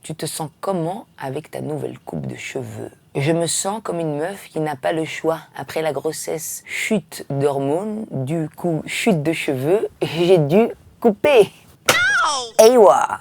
Tu te sens comment avec ta nouvelle coupe de cheveux? Je me sens comme une meuf qui n'a pas le choix. Après la grossesse, chute d'hormones, du coup chute de cheveux, j'ai dû couper. Hey wa.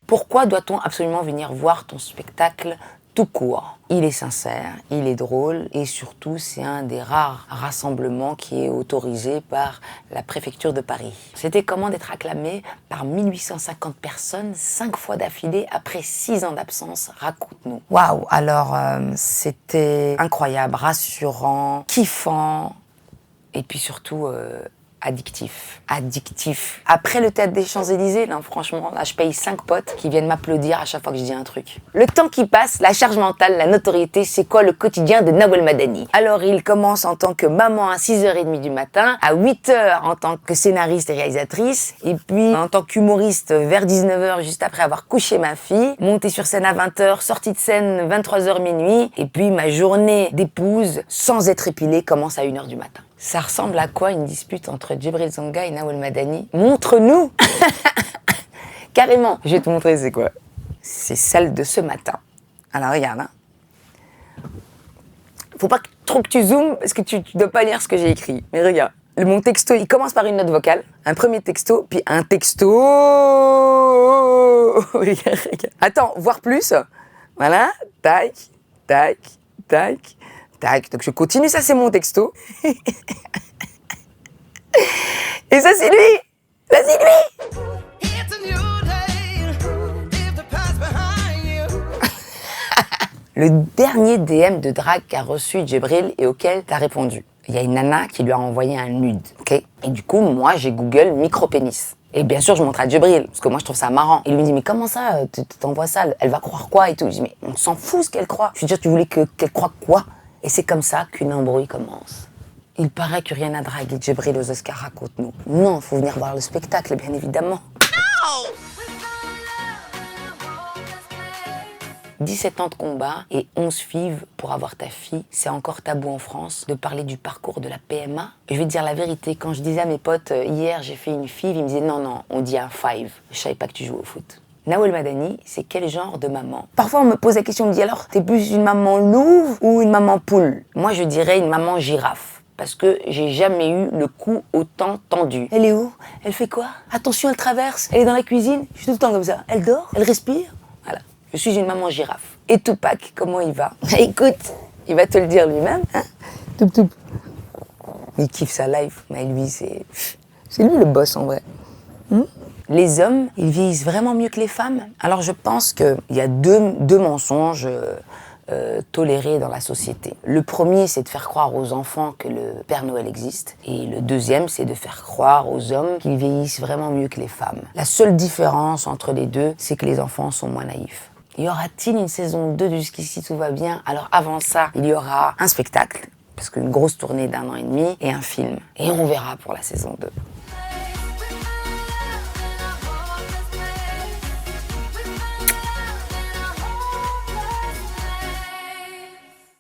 Pourquoi doit-on absolument venir voir ton spectacle tout court? Il est sincère, il est drôle et surtout c'est un des rares rassemblements qui est autorisé par la préfecture de Paris. C'était comment d'être acclamé par 1850 personnes 5 fois d'affilée après 6 ans d'absence? Raconte-nous. Waouh, alors c'était incroyable, rassurant, kiffant et puis surtout addictif. Addictif. Après le théâtre des Champs-Élysées, là, franchement, là, je paye 5 potes qui viennent m'applaudir à chaque fois que je dis un truc. Le temps qui passe, la charge mentale, la notoriété, c'est quoi le quotidien de Nawel Madani? Alors, il commence en tant que maman à 6h30 du matin, à 8h en tant que scénariste et réalisatrice, et puis en tant qu'humoriste vers 19h, juste après avoir couché ma fille, montée sur scène à 20h, sortie de scène 23h minuit, et puis ma journée d'épouse, sans être épilée, commence à 1h du matin. Ça ressemble à quoi une dispute entre Djibril Zonga et Nawel Madani? Montre-nous. Carrément. Je vais te montrer c'est quoi. C'est celle de ce matin. Alors regarde. Hein. Faut pas trop que tu zoomes parce que tu dois pas lire ce que j'ai écrit. Mais regarde. Mon texto, il commence par une note vocale, un premier texto, puis un texto. Regarde, regarde. Attends, voir plus. Voilà. Tac, tac, tac. Tac, donc je continue, ça c'est mon texto. Et ça c'est lui. Ça c'est lui. Le dernier DM de drague qu'a reçu Djibril et auquel t'as répondu. Il y a une nana qui lui a envoyé un nude, ok? Et du coup, moi j'ai Google micro-pénis. Et bien sûr, je montre à Djibril, parce que moi je trouve ça marrant. Il lui dit, mais comment ça, t'envoies ça? Elle va croire quoi et tout? Je dis, mais on s'en fout ce qu'elle croit. Je veux dire, tu voulais qu'elle croie quoi? Et c'est comme ça qu'une embrouille commence. Il paraît que rien n'a dragué Djibril aux Oscars, raconte-nous. Non, faut venir voir le spectacle, bien évidemment. No 17 ans de combat et 11 fives pour avoir ta fille. C'est encore tabou en France de parler du parcours de la PMA. Je vais te dire la vérité, quand je disais à mes potes, hier j'ai fait une five, ils me disaient non, on dit un five. Je savais pas que tu joues au foot. Nawel Madani, c'est quel genre de maman? Parfois, on me pose la question, on me dit alors, t'es plus une maman louve ou une maman poule? Moi, je dirais une maman girafe. Parce que j'ai jamais eu le cou autant tendu. Elle est où? Elle fait quoi? Attention, elle traverse. Elle est dans la cuisine. Je suis tout le temps comme ça. Elle dort? Elle respire? Voilà. Je suis une maman girafe. Et Tupac, comment il va? Écoute, il va te le dire lui-même. Hein? Toup. Il kiffe sa life. Mais lui, c'est lui le boss en vrai. Les hommes, ils vieillissent vraiment mieux que les femmes. Alors je pense qu'il y a deux mensonges tolérés dans la société. Le premier, c'est de faire croire aux enfants que le Père Noël existe. Et le deuxième, c'est de faire croire aux hommes qu'ils vieillissent vraiment mieux que les femmes. La seule différence entre les deux, c'est que les enfants sont moins naïfs. Y aura-t-il une saison 2 de Jusqu'ici tout va bien? Alors avant ça, il y aura un spectacle, parce qu'une grosse tournée d'1 an et demi, et un film. Et on verra pour la saison 2.